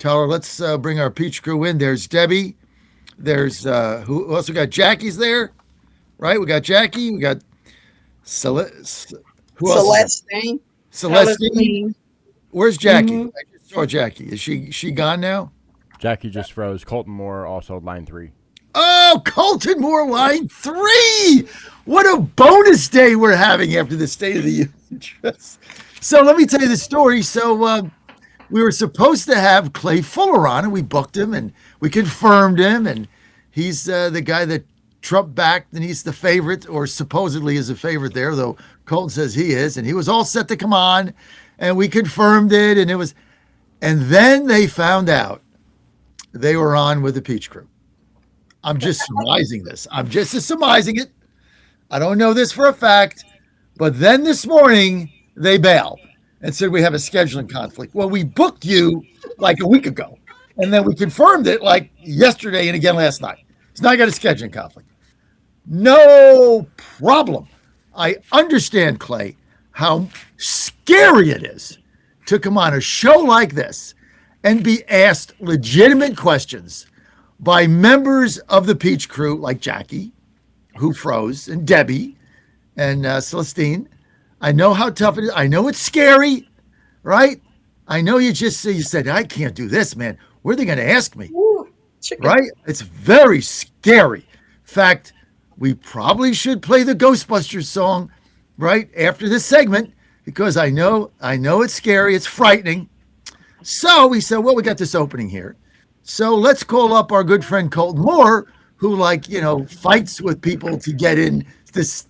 tell her, let's bring our Peach Crew in. There's Debbie. There's who else? We got Jackie's there, right? We got Jackie. We got who else is there? Celestine. Celestine. Celestine. Where's Jackie? Mm-hmm. I just saw Jackie. Is she gone now? Jackie just froze. Colton Moore also line 3. Oh, Colton Moore, line 3. What a bonus day we're having after the State of the Union. So let me tell you the story. So we were supposed to have Clay Fuller on, and we booked him, and we confirmed him, and he's the guy that Trump backed, and he's the favorite, or supposedly is a favorite there, though Colton says he is, and he was all set to come on, and we confirmed it, and then they found out they were on with the Peach Crew. I'm just surmising this. I'm just surmising it. I don't know this for a fact, but then this morning they bailed and said we have a scheduling conflict. Well, we booked you like a week ago, and then we confirmed it like yesterday and again last night. So now I got a scheduling conflict. No problem. I understand, Clay, how scary it is to come on a show like this and be asked legitimate questions by members of the Peach Crew like Jackie, who froze, and Debbie, and Celestine. I know how tough it is. I know it's scary, right? I know you said, I can't do this, man. What are they going to ask me? Ooh, Right? It's very scary. In fact, we probably should play the Ghostbusters song right after this segment because I know it's scary. It's frightening. So we said, well, we got this opening here. So let's call up our good friend Colton Moore, who fights with people to get in this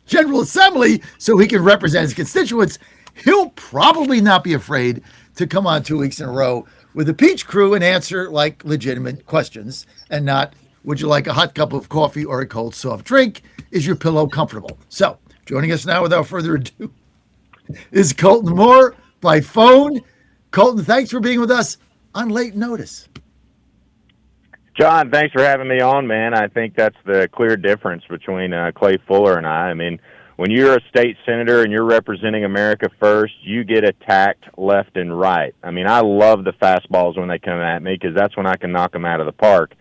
General Assembly so he can represent his constituents. He'll probably not be afraid to come on 2 weeks in a row with the Peach Crew and answer like legitimate questions and not, would you like a hot cup of coffee or a cold soft drink? Is your pillow comfortable? So joining us now without further ado is Colton Moore by phone. Colton, thanks for being with us on late notice. John, thanks for having me on, man. I think that's the clear difference between Clay Fuller and I. I mean, when you're a state senator and you're representing America first, you get attacked left and right. I mean, I love the fastballs when they come at me because that's when I can knock them out of the park.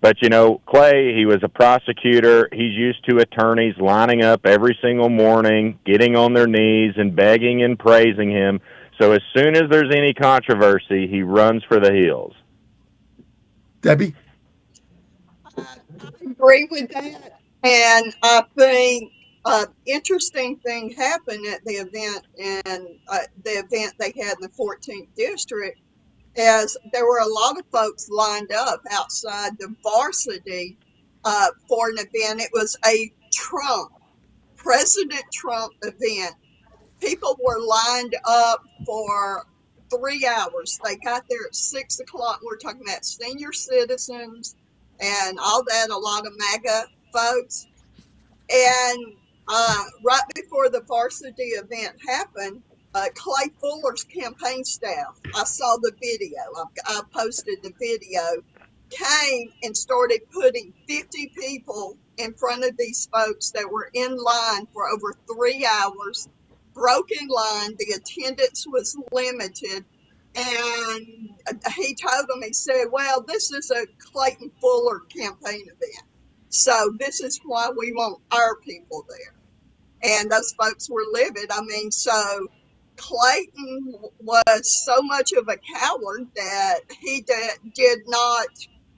But, Clay, he was a prosecutor. He's used to attorneys lining up every single morning, getting on their knees and begging and praising him. So as soon as there's any controversy, he runs for the hills. Debbie? I agree with that. And I think an interesting thing happened at the event, and the event they had in the 14th District, is there were a lot of folks lined up outside the varsity for an event. It was a President Trump event. People were lined up for 3 hours. They got there at 6 o'clock. We're talking about senior citizens and all that, a lot of MAGA folks. And right before the varsity event happened, Clay Fuller's campaign staff, I saw the video, I posted the video, came and started putting 50 people in front of these folks that were in line for over 3 hours. Broken line, the attendance was limited, and he told them, he said, well, this is a Clayton Fuller campaign event, so this is why we want our people there. And those folks were livid. I mean, so Clayton was so much of a coward that he did not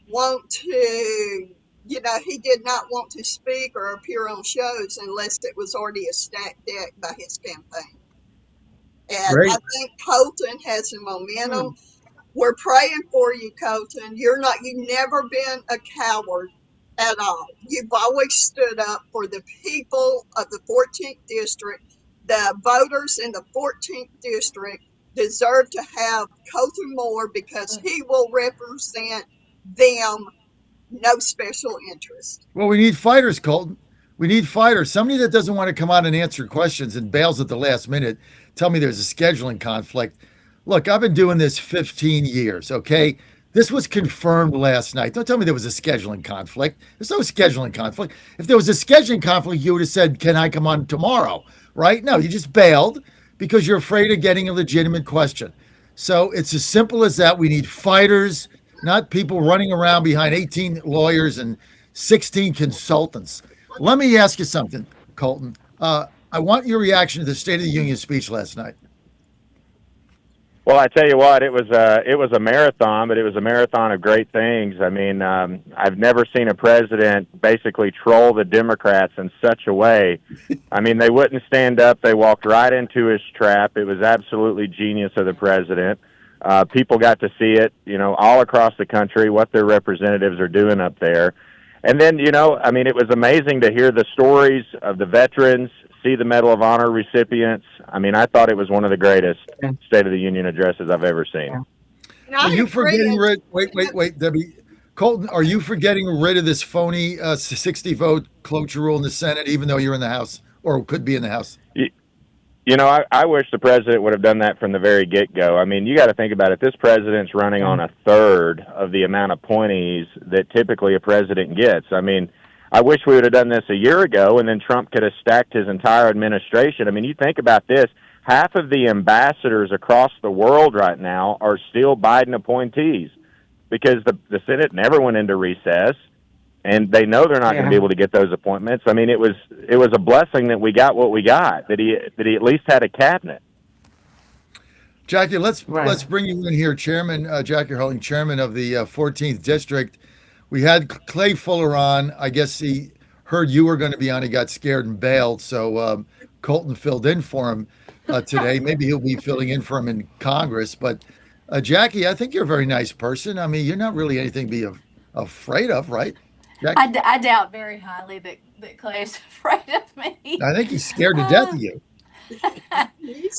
want to, he did not want to speak or appear on shows unless it was already a stacked deck by his campaign. And Great. I think Colton has some momentum. We're praying for you, Colton. You've never been a coward at all. You've always stood up for the people of the 14th District. The voters in the 14th District deserve to have Colton Moore because he will represent them. No special interest. Well, we need fighters, Colton. We need fighters. Somebody that doesn't want to come out and answer questions and bails at the last minute, tell me there's a scheduling conflict. Look, I've been doing this 15 years, okay? This was confirmed last night. Don't tell me there was a scheduling conflict. There's no scheduling conflict. If there was a scheduling conflict, you would have said, can I come on tomorrow, right? No, you just bailed because you're afraid of getting a legitimate question. So it's as simple as that. We need fighters, not people running around behind 18 lawyers and 16 consultants. Let me ask you something, Colton. I want your reaction to the State of the Union speech last night. Well, I tell you what, it was a marathon, but it was a marathon of great things. I mean, I've never seen a president basically troll the Democrats in such a way. I mean, they wouldn't stand up; they walked right into his trap. It was absolutely genius of the president. People got to see it, all across the country, what their representatives are doing up there. And then, I mean, it was amazing to hear the stories of the veterans, see the Medal of Honor recipients. I mean, I thought it was one of the greatest State of the Union addresses I've ever seen. Are you forgetting wait, Debbie. Colton, are you for getting rid of this phony 60 vote cloture rule in the Senate, even though you're in the House or could be in the House? I wish the president would have done that from the very get-go. I mean, you got to think about it. This president's running on a third of the amount of appointees that typically a president gets. I mean, I wish we would have done this a year ago, and then Trump could have stacked his entire administration. I mean, you think about this. Half of the ambassadors across the world right now are still Biden appointees because the Senate never went into recess, and they know they're not going to be able to get those appointments. I mean, it was a blessing that we got what we got, that he at least had a cabinet. Jackie, let's bring you in here, Chairman Jackie Hurling, Chairman of the 14th District. We had Clay Fuller on. I guess he heard you were going to be on. He got scared and bailed, so Colton filled in for him today. Maybe he'll be filling in for him in Congress. But Jackie, I think you're a very nice person. I mean, you're not really anything to be afraid of, right? I doubt very highly that Clay's afraid of me. I think he's scared to death of you.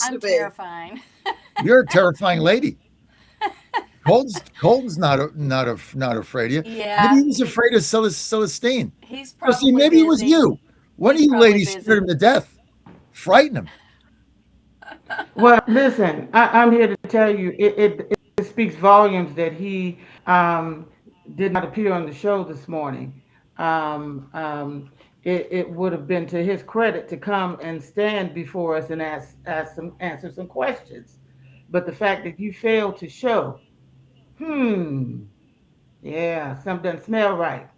I'm terrifying. You're a terrifying lady. Colton's not afraid of you. Yeah. Maybe he was afraid of Celestine. He's probably See, maybe busy. it was you. One of you ladies scared him to death. Frighten him. Well, listen, I'm here to tell you, it speaks volumes that he did not appear on the show this morning. It would have been to his credit to come and stand before us and answer some questions. But the fact that you failed to show, yeah, something doesn't smell right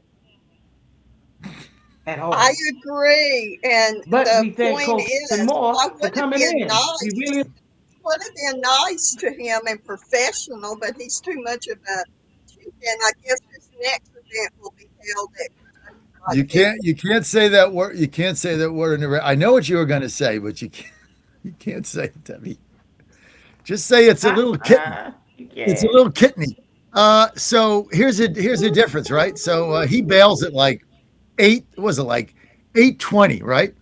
at all. I agree. And But the we thank point Colton is, more I for would have coming been in. nice. He really Would have been nice to him and professional, but he's too much of a chicken. I guess his next event will be held at You can't say that word. You can't say that word in the. I know what you were going to say, but you can't say it, Debbie. Just say it's a little kitten. It's a little kitteny. So here's a difference, right? So he bails at like 8:20, right?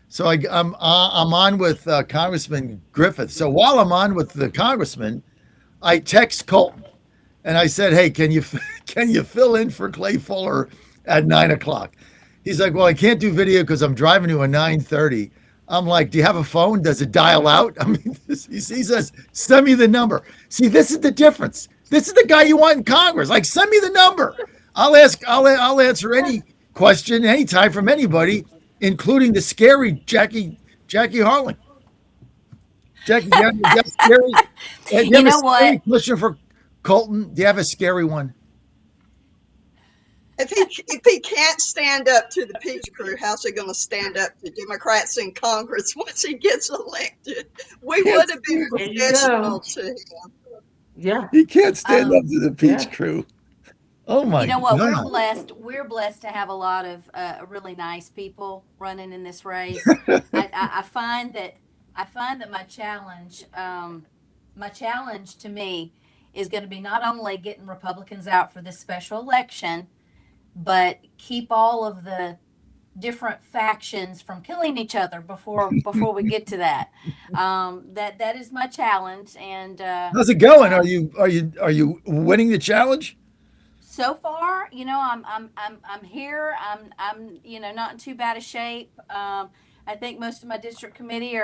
So I'm on with Congressman Griffith. So while I'm on with the congressman, I text Colton and I said, "Hey, can you fill in for Clay Fuller at 9:00?" He's like, "Well, I can't do video because I'm driving to a 9:30." I'm like, "Do you have a phone? Does it dial out?" I mean, he says, "Send me the number." See, this is the difference. This is the guy you want in Congress. Like, send me the number. I'll answer any question anytime from anybody, including the scary Jackie Harling. Jackie, do you have scary? You know what? Question for Colton. Do you have a scary one? If he can't stand up to the Peach Crew, how's he going to stand up to Democrats in Congress once he gets elected? We would have been professional to him. Yeah. He can't stand up to the Peach Crew. Oh my! You know what? God. We're blessed to have a lot of really nice people running in this race. I find that my challenge to me is going to be not only getting Republicans out for this special election, but keep all of the different factions from killing each other before we get to that. That is my challenge. And how's it going? Are you winning the challenge? so far, I'm here. I'm not in too bad a shape. I think most of my district committee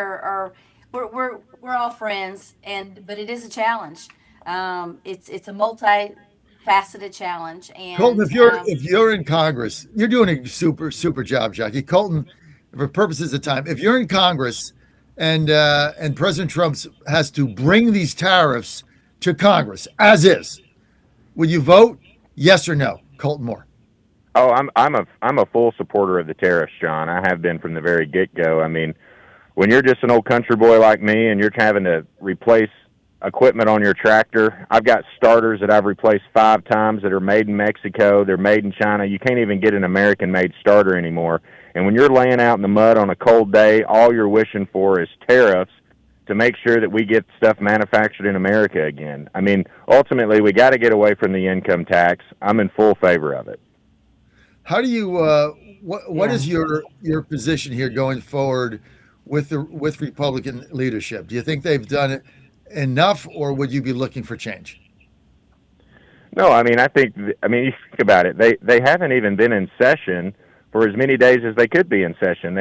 we're all friends, but it is a challenge. It's a multi-faceted challenge. And Colton, if you're in Congress, you're doing a super job, Jackie. Colton, for purposes of time, if you're in Congress and President Trump has to bring these tariffs to Congress as is, would you vote yes or no, Colton Moore? Oh, I'm a full supporter of the tariffs, John. I have been from the very get go. I mean, when you're just an old country boy like me and you're having to replace equipment on your tractor, I've got starters that I've replaced 5 times that are made in Mexico. They're made in China. You can't even get an American-made starter anymore. And when you're laying out in the mud on a cold day, all you're wishing for is tariffs to make sure that we get stuff manufactured in America again. I mean, ultimately, we got to get away from the income tax. I'm in full favor of it. How do you what Yeah. is your position here going forward with Republican leadership? Do you think they've done it enough, or would you be looking for change? No, I mean, I mean, you think about it. They haven't even been in session for as many days as they could be in session.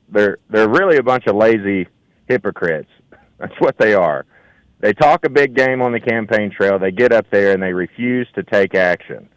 They're really a bunch of lazy hypocrites. That's what they are. They talk a big game on the campaign trail. They get up there and they refuse to take action.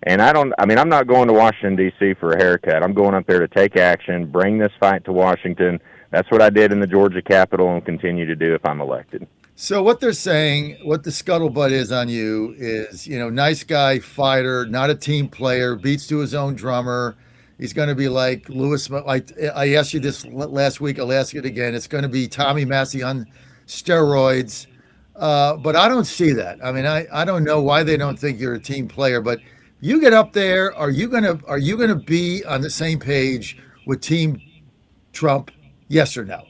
And I mean, I'm not going to Washington, D.C. for a haircut. I'm going up there to take action, bring this fight to Washington. That's what I did in the Georgia Capitol and continue to do if I'm elected. So what they're saying, what the scuttlebutt is on you is, nice guy, fighter, not a team player, beats to his own drummer. He's going to be like Lewis. I asked you this last week. I'll ask it again. It's going to be Tommy Massey on steroids. But I don't see that. I mean, I don't know why they don't think you're a team player. But you get up there. Are you gonna be on the same page with Team Trump? Yes or no?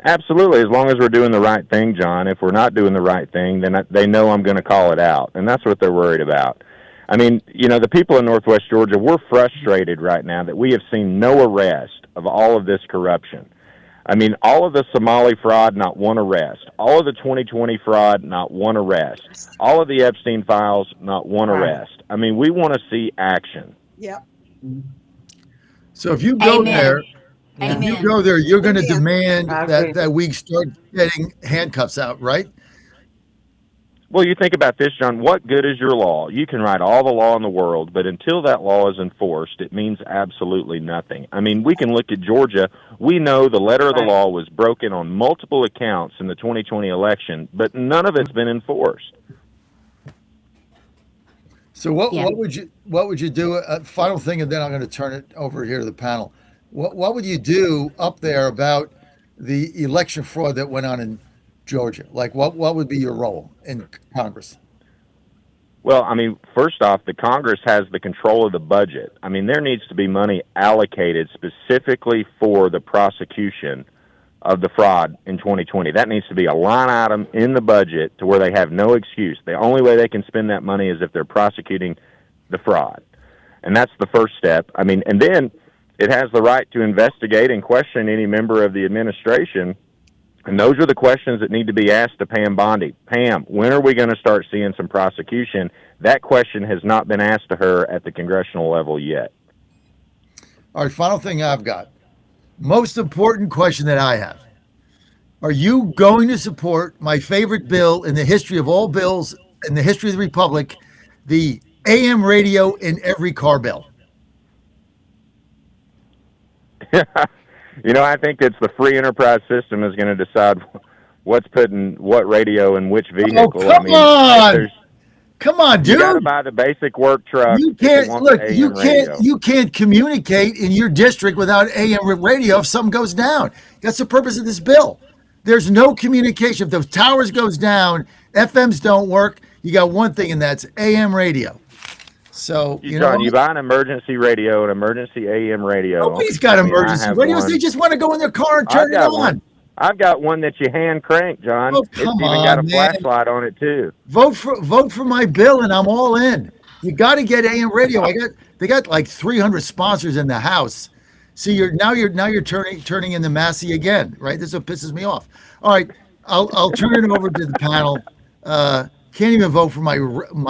Absolutely, as long as we're doing the right thing, John. If we're not doing the right thing, then they know I'm going to call it out, and that's what they're worried about. I mean, the people in Northwest Georgia, we're frustrated right now that we have seen no arrest of all of this corruption. I mean, all of the Somali fraud, not one arrest. All of the 2020 fraud, not one arrest. All of the Epstein files, not one Right. arrest. I mean, we want to see action. Yep. So if you go Amen. there, if Yeah. you Amen. go there, you're going to Amen. demand I that agree. we start getting handcuffs out, right? Well, you think about this, John. What good is your law? You can write all the law in the world, but until that law is enforced, it means absolutely nothing. I mean, we can look at Georgia. We know the letter of the Right. law was broken on multiple accounts in the 2020 election, but none of it's been enforced. So what Yeah. what would you do? Final thing, and then I'm going to turn it over here to the panel. What would you do up there about the election fraud that went on in Georgia? Like what would be your role in Congress? Well, I mean, first off, the Congress has the control of the budget. I mean, there needs to be money allocated specifically for the prosecution of the fraud in 2020. That needs to be a line item in the budget to where they have no excuse. The only way they can spend that money is if they're prosecuting the fraud. And that's the first step. I mean, and then it has the right to investigate and question any member of the administration. And those are the questions that need to be asked to Pam Bondi. Pam, when are we going to start seeing some prosecution? That question has not been asked to her at the congressional level yet. All right, final thing I've got. Most important question that I have. Are you going to support my favorite bill in the history of all bills in the history of the Republic, the AM radio in every car bill? I think it's the free enterprise system is going to decide what's putting what radio in which Oh, vehicle. I come mean, on. there's Come on, you got to dude. buy the basic work truck You if you can't want look. the AM radio. You can't communicate in your district without AM radio if something goes down. That's the purpose of this bill. There's no communication. If those towers goes down, FMs don't work. You got one thing, and that's AM radio. So John, you buy an emergency radio, an emergency AM radio. nobody's got I mean, I emergency have radios. one. They just want to go in their car and I've turn it got on. one. I've got one that you hand crank, John. Oh, It's come even got a on, man. flashlight on it too. Vote for my bill, and I'm all in. You got to get AM radio. They got like 300 sponsors in the House. See, you're turning into Massey again, right? This is what pisses me off. All right, I'll turn it over to the panel. Can't even vote for my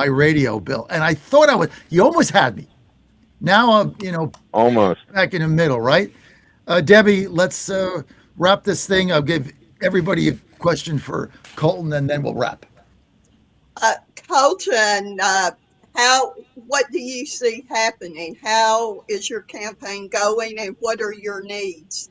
radio bill, and I thought I would. You almost had me. Now I'm Almost. back in the middle, right? Debbie, let's wrap this thing. I'll give everybody a question for Colton, and then we'll wrap. Colton, what do you see happening? How is your campaign going, and what are your needs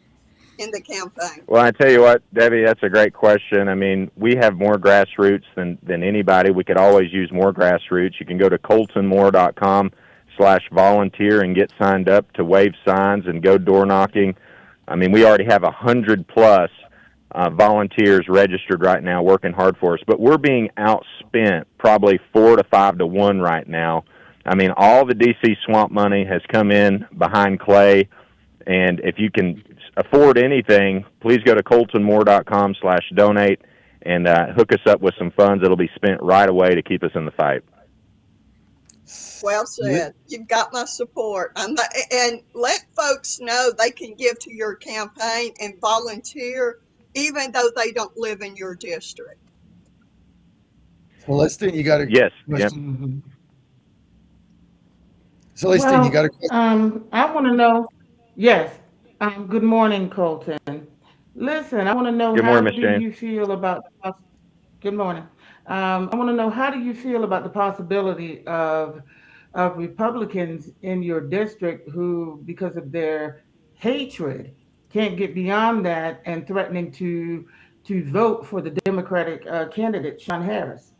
in the campaign? Well, I tell you what, Debbie, that's a great question. I mean, we have more grassroots than anybody. We could always use more grassroots. You can go to coltonmore.com/volunteer and get signed up to wave signs and go door knocking. I mean, we already have 100 plus volunteers registered right now working hard for us, but we're being outspent probably 4 to 5 to 1 right now. I mean, all the DC swamp money has come in behind Clay, and if you can afford anything, please go to coltonmore.com/donate and hook us up with some funds that'll be spent right away to keep us in the fight. Well said. You've got my support. And let folks know they can give to your campaign and volunteer, even though they don't live in your district. Celestine, you got a Yes. question? Yep. Celestine, you got a question? I want to know. Yes. Good morning, Colton. Listen, I want to know Good how morning, Miss do Jane. you feel about. Good morning. I want to know how do you feel about the possibility of Republicans in your district who, because of their hatred, can't get beyond that and threatening to vote for the Democratic candidate Sean Harris.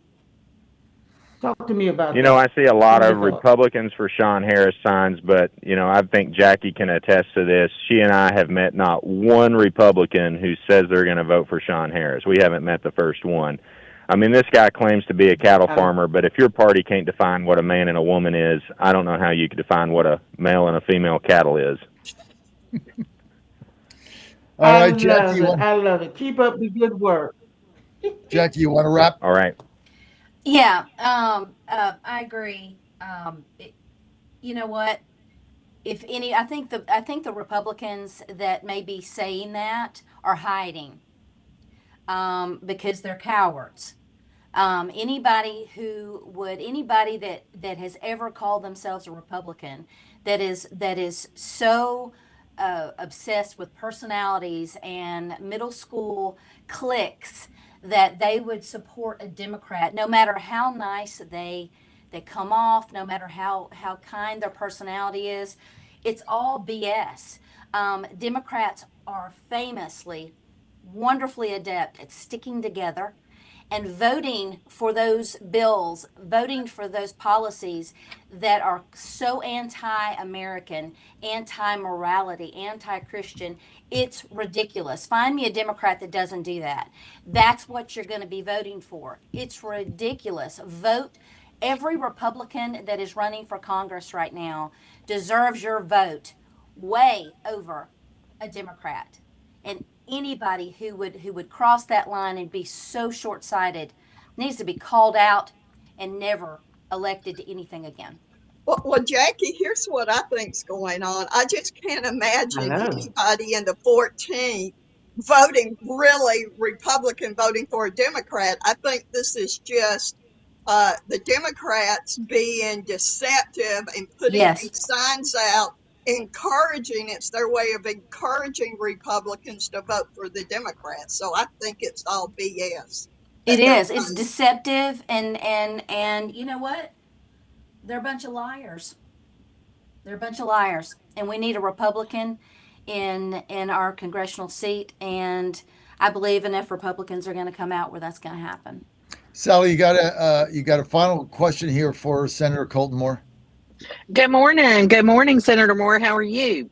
Talk to me about You know, I that. see a What lot are of your thoughts? Republicans for Sean Harris signs, but, you know, I think Jackie can attest to this. She and I have met not one Republican who says they're going to vote for Sean Harris. We haven't met the first one. I mean, this guy claims to be a cattle farmer, but if your party can't define what a man and a woman is, I don't know how you could define what a male and a female cattle is. All right, Jackie, I love it. Keep up the good work. Jackie, you want to wrap? All right. Yeah, I agree. You know what? If any, I think the Republicans that may be saying that are hiding, because they're cowards. Anybody that has ever called themselves a Republican, that is so obsessed with personalities and middle school cliques, that they would support a Democrat no matter how nice they come off, no matter how kind their personality is. It's all BS. Democrats are famously wonderfully adept at sticking together and voting for those bills, voting for those policies that are so anti American, anti morality, anti Christian. It's ridiculous. Find me a Democrat that doesn't do that. That's what you're going to be voting for. It's ridiculous. Vote. Every Republican that is running for Congress right now deserves your vote way over a Democrat. And anybody who would cross that line and be so short-sighted needs to be called out and never elected to anything again. Well, Jackie, here's what I think's going on. I just can't imagine Hello. anybody in the 14th voting really Republican, voting for a Democrat. I think this is just the Democrats being deceptive and putting Yes, these signs out, encouraging. It's their way of encouraging Republicans to vote for the Democrats. So I think it's all BS it that they're is. It's running. deceptive, and you know what? They're a bunch of liars. They're a bunch of liars, and we need a Republican in our congressional seat. And I believe enough Republicans are going to come out where that's going to happen. Sally, you got a final question here for Senator Colton Moore? Good morning. Good morning, Senator Moore. How are you?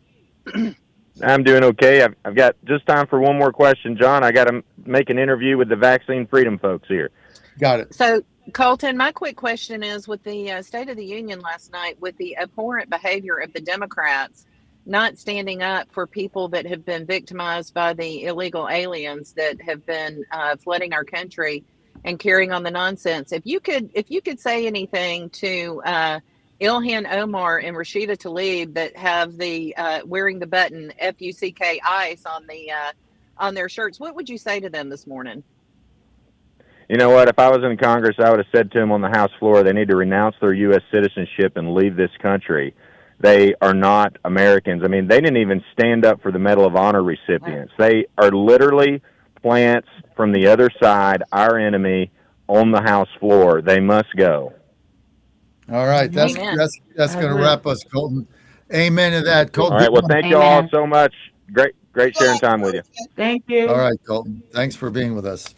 I'm doing okay. I've got just time for one more question, John. I got to make an interview with the Vaccine Freedom folks here. Got it. So, Colton, my quick question is with the State of the Union last night, with the abhorrent behavior of the Democrats not standing up for people that have been victimized by the illegal aliens that have been flooding our country and carrying on the nonsense. If you could say anything to Ilhan Omar and Rashida Tlaib that have the wearing the button FUCK ICE on their shirts, what would you say to them this morning? You know what? If I was in Congress, I would have said to them on the House floor, they need to renounce their U.S. citizenship and leave this country. They are not Americans. I mean, they didn't even stand up for the Medal of Honor recipients. They are literally plants from the other side, our enemy, on the House floor. They must go. All right, Amen. that's I going to agree. wrap us, Colton. Amen to that, All Colton. right. Well, thank you all Amen. so much. Great sharing time with you. Thank you. All right, Colton. Thanks for being with us.